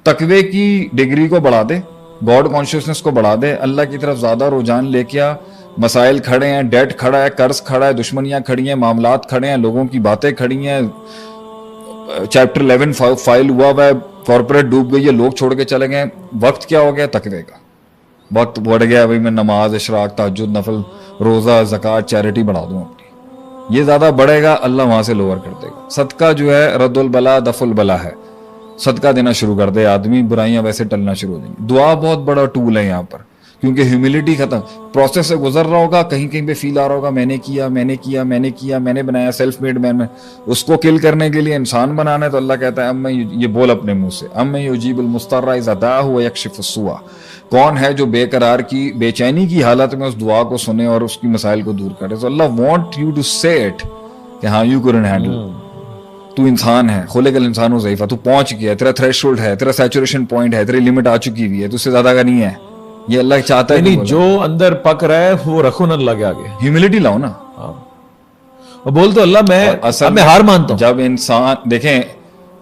تقوی کی ڈگری کو بڑھا دے, گاڈ کانشیسنس کو بڑھا دے, اللہ کی طرف زیادہ رجحان لے کے آ. مسائل کھڑے ہیں, ڈیٹ کھڑا ہے, قرض کھڑا ہے, دشمنیاں کھڑی ہیں, معاملات کھڑے ہیں, لوگوں کی باتیں کھڑی ہیں, چیپٹر 11 فائل ہوا ہے, کارپوریٹ ڈوب گئی ہے, لوگ چھوڑ کے چلے گئے. وقت کیا ہو گیا؟ تقوی کا وقت بڑھ گیا. بھائی میں نماز, اشراق, تہجد, نفل, روزہ, زکوٰۃ, چیریٹی بڑھا دوں اپنی. یہ زیادہ بڑھے گا, اللہ وہاں سے لوور کر دے گا. صدقہ جو ہے رد البلا دفع البلا ہے. صدقہ دینا شروع کر دے آدمی, برائیاں ویسے ٹلنا شروع ہو جائیں گی. دعا بہت بڑا ٹول ہے یہاں پر, کیونکہ ہیوملٹی ختم, پروسیس سے گزر رہا ہوگا, کہیں کہیں پہ فیل آ رہا ہوگا میں نے کیا, میں نے کیا, میں نے کیا, میں نے بنایا, سیلف میڈ مین. میں اس کو کل کرنے کے لیے انسان بنانا ہے, تو اللہ کہتا ہے اب میں یہ بول اپنے منہ سے, اب میں یجیب المضطر اذا دعاہ ویکشف السوء. کون ہے جو بے قرار کی, بے چینی کی حالت میں اس دعا کو سنے اور اس کی مسائل کو دور کرے. تو اللہ وانٹ یو ٹو سے اٹ کہ ہاں یو کڈنٹ ہینڈل. تو انسان ہے, خلق الانسان ضعیفا, تو پہنچ گیا, تیرا تھریشولڈ ہے, تیرا سیچوریشن پوائنٹ ہے, تیری لمٹ آ چکی ہوئی ہے, تو اس سے زیادہ کا نہیں ہے. یہ اللہ چاہتا ہے نہیں, جو اندر پک رہا ہے وہ رکھو نا اللہ کے آگے, ہیوملٹی لاؤ نا. اور بول تو اللہ میں ہار مانتا ہوں. جب انسان دیکھیں,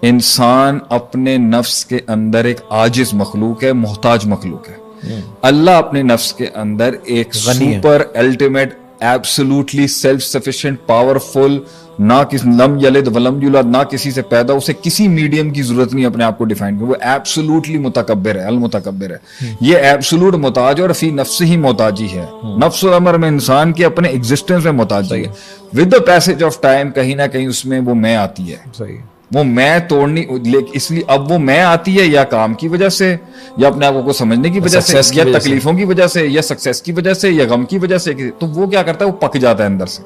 انسان اپنے نفس کے اندر ایک عاجز مخلوق ہے, محتاج مخلوق ہے. اللہ اپنے نفس کے اندر ایک super ultimate absolutely self sufficient powerful, نہ لم یلد ولم یولد, نہ کسی سے پیدا, اسے کسی میڈیم کی ضرورت نہیں اپنے آپ کو ڈیفائن کرے. وہ ایبسولوٹلی متکبر ہے, المتکبر ہے. یہ ایبسولوٹ محتاج اور فی نفس ہی محتاجی ہے. نفس الامر میں انسان کے اپنے ایگزسٹنس میں محتاجی ہے. With the passage of time کہیں نہ کہیں اس میں وہ میں آتی ہے. صحیح, وہ میں توڑنی, اس لیے اب وہ میں آتی ہے یا کام کی وجہ سے, یا اپنے آپ کو سمجھنے کی وجہ سے, یا تکلیفوں کی وجہ سے, یا سکسیس کی وجہ سے, یا غم کی وجہ سے. تو وہ کیا کرتا ہے, وہ پک جاتا ہے اندر سے,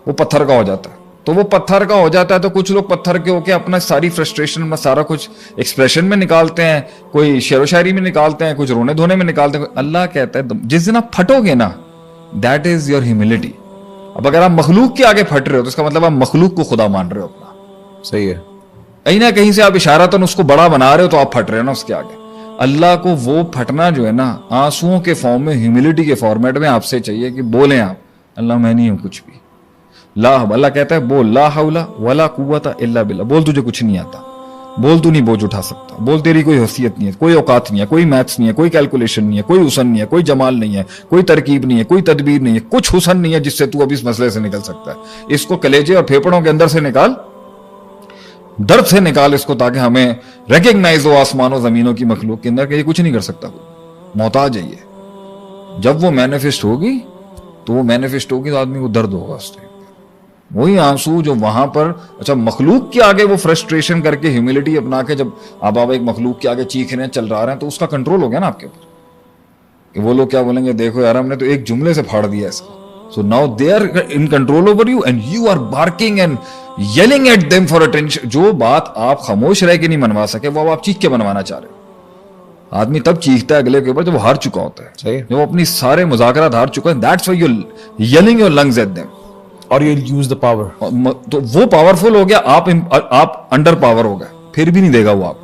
وہ پتھر کا ہو جاتا ہے. تو وہ پتھر کا ہو جاتا ہے, تو کچھ لوگ پتھر کے ہو کے اپنا ساری فرسٹریشن میں سارا کچھ ایکسپریشن میں نکالتے ہیں, کوئی شعر و شاعری میں نکالتے ہیں, کچھ رونے دھونے میں نکالتے ہیں. اللہ کہتا ہے جس دن آپ پھٹو گے نا, دیٹ از یور ہیوملٹی. اب اگر آپ مخلوق کے آگے پھٹ رہے ہو تو اس کا مطلب آپ مخلوق کو خدا مان رہے ہو اپنا. صحیح ہے, کہیں نہ کہیں سے آپ اشارتاً اس کو بڑا بنا رہے ہو, تو آپ پھٹ رہے ہو نا اس کے آگے. اللہ کو وہ پھٹنا جو ہے نا آنسوؤں کے فارم میں, ہیوملٹی کے فارمیٹ میں آپ سے چاہیے کہ بولیں آپ, اللہ میں نہیں ہوں کچھ بھی. اللہ کہتا ہے بول لا حول ولا قوت الا باللہ, بول تجھے کچھ نہیں آتا, بول تو نہیں بوجھ اٹھا سکتا, بول تیری کوئی حیثیت نہیں ہے, کوئی اوقات نہیں ہے, کوئی میتھس نہیں ہے, کوئی کیلکولیشن نہیں ہے, کوئی حسن نہیں ہے, کوئی جمال نہیں ہے, کوئی ترکیب نہیں ہے, کوئی تدبیر نہیں ہے, کچھ حسن نہیں ہے جس سے تو اب اس مسئلے سے نکل سکتا ہے. اس کو کلیجے اور پھیپڑوں کے اندر سے نکال, درد سے نکال اس کو, تاکہ ہمیں ریکگنائز ہو آسمان و زمینوں کی مخلوق کے اندر کہ یہ کچھ نہیں کر سکتا, محتاج ہے یہ. جب وہ مینیفسٹ ہوگی تو آدمی کو درد ہوگا اس ٹائم. وہی آنسو جو وہاں پر, اچھا مخلوق کے آگے وہ فرسٹریشن کر کے ہیوملٹی اپنا کے, جب آپ ایک مخلوق کے آگے چیخ رہے ہیں, چل رہا ہیں, تو اس کا کنٹرول ہو گیا نا آپ کے اوپر, کہ وہ لوگ کیا بولیں گے, دیکھو یار ہم نے تو ایک جملے سے پھاڑ دیا اس کو. So now they are in control over you and you are barking and yelling at them for attention. جو بات آپ خاموش رہ کے نہیں منوا سکے, وہ آپ چیخ کے منوانا چاہ رہے ہو. آدمی تب چیختا ہے اگلے کے اوپر جب وہ ہار چکا ہوتا ہے, جب وہ اپنی سارے مذاکرات ہار چکا ہے. That's why you're yelling your lungs at them. اور you'll use the power. تو وہ پاورفل ہو گیا, آپ انڈر پاور ہو گئے, پھر بھی نہیں دے گا وہ آپ کو.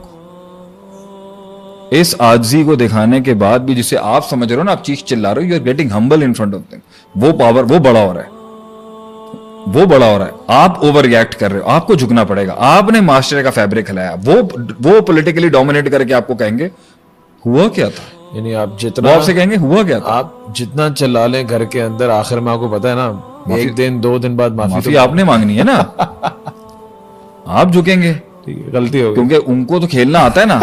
اس عاجزی کو دکھانے کے بعد بھی, جسے آپ سمجھ رہے ہو نا, آپ چیخ چلا رہے ہو, you are getting humble in front of them. وہ پاور, وہ بڑا ہو رہا ہے, وہ بڑا ہو رہا ہے, آپ اوور ریئیکٹ کر رہے ہو, آپ کو جھکنا پڑے گا. آپ نے معاشرے کا فیبرک ہلایا, وہ پولیٹیکلی ڈومینیٹ کر کے آپ کو کہیں گے ہوا کیا تھا, یعنی آپ جتنا آپ سے کہیں گے ہوا کیا تھا, آپ جتنا چلا لیں گھر کے اندر, آخر میں آپ کو پتا ہے نا, ایک دن 2 دن بعد معافی آپ نے مانگنی ہے نا. آپ جھکیں گے, غلطی ہوگی, کیونکہ ان کو تو کھیلنا آتا ہے نا.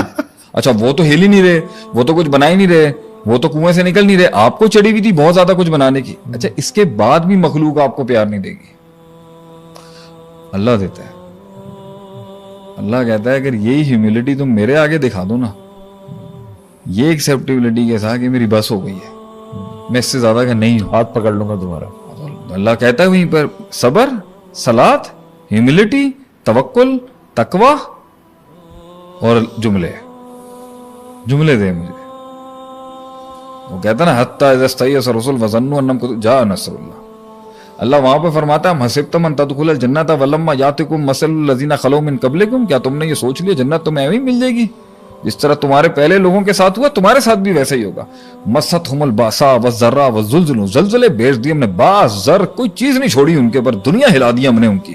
اچھا وہ تو ہل ہی نہیں رہے, وہ تو کچھ بنا ہی نہیں رہے, وہ تو کنویں سے نکل نہیں رہے, آپ کو چڑی ہوئی تھی بہت زیادہ کچھ بنانے کی. اچھا اس کے بعد بھی مخلوق آپ کو پیار نہیں دے گی, اللہ دیتا ہے. اللہ کہتا ہے اگر یہی ہیوملٹی تم میرے آگے دکھا دو نا, یہ ایکسیپٹیبلٹی کے ساتھ کہ میری بس ہو گئی ہے, میں اس سے زیادہ کا نہیں ہوں, ہاتھ پکڑ لوں گا تمہارا. اللہ کہتا ہے وہیں پر صبر, صلات, ہیوملٹی, توکل, تقوی اور جملے دے مجھے. وہ کہتا نا حتیٰ اذا استیأس الرسل وظنوا انهم جاء نصر اللہ. اللہ وہاں پہ فرماتا ہے حسبتم ان تدخلوا الجنۃ ولما یاتکم مثل الذین خلو من قبلکم, کیا تم نے یہ سوچ لیا جنت تمہیں ایویں مل جائے گی جس طرح تمہارے پہلے لوگوں کے ساتھ ہوا, تمہارے ساتھ بھی ویسا ہی ہوگا. مستہم الباساء والضراء والزلزلوا, زلزلے بھیج دیے ہم نے, باس زر کوئی چیز نہیں چھوڑی ان کے اوپر, دنیا ہلا دی ہم نے ان کی.